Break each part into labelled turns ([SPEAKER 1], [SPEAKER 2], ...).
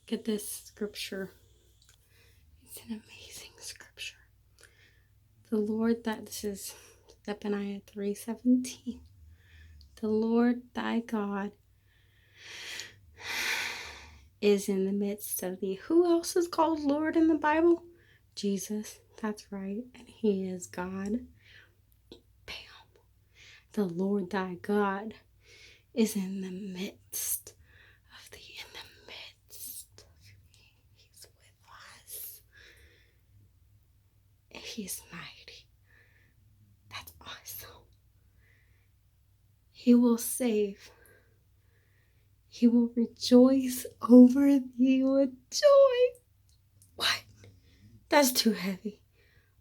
[SPEAKER 1] Get this scripture. It's an amazing scripture. The Lord this is Zephaniah 3:17. The Lord thy God is in the midst of thee. Who else is called Lord in the Bible? Jesus. That's right. And he is God. Bam. The Lord thy God is in the midst of thee. In the midst of thee. He's with us. He's mighty. That's awesome. He will save. He will rejoice over thee with joy. What? That's too heavy.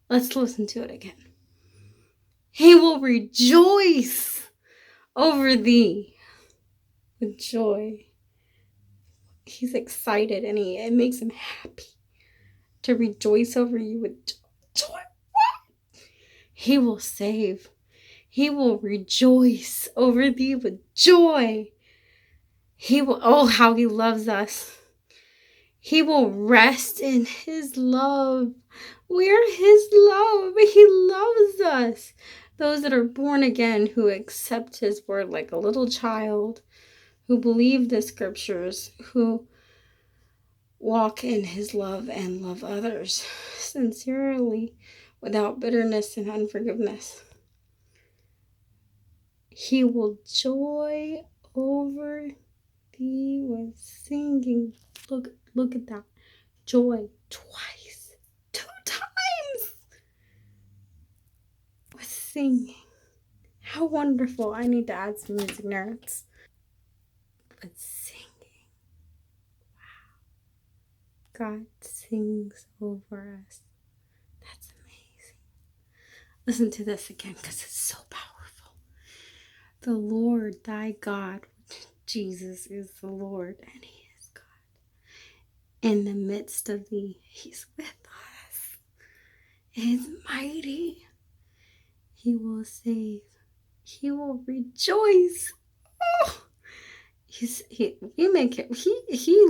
[SPEAKER 1] Let's listen to it again. He will rejoice over thee with joy. He's excited and it makes him happy to rejoice over you with joy. What? He will save. He will rejoice over thee with joy. He will, oh, how he loves us. He will rest in his love. We're his love. He loves us. Those that are born again, who accept his word like a little child, who believe the scriptures, who walk in his love and love others sincerely, without bitterness and unforgiveness. He will joy over thee with singing. Look at that. Joy twice. 2 times. With singing. How wonderful. I need to add some music notes. With singing. Wow. God sings over us. That's amazing. Listen to this again because it's so powerful. The Lord thy God, Jesus is the Lord and he is God. In the midst of thee, he's with us. He is mighty. He will save. He will rejoice. Oh, he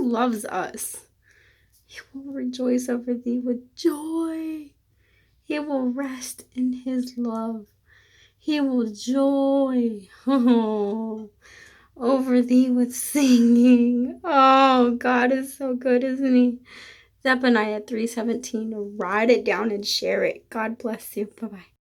[SPEAKER 1] loves us. He will rejoice over thee with joy. He will rest in his love. He will joy over thee with singing. Oh, God is so good, isn't he? Zephaniah 3:17. Write it down and share it. God bless you. Bye-bye.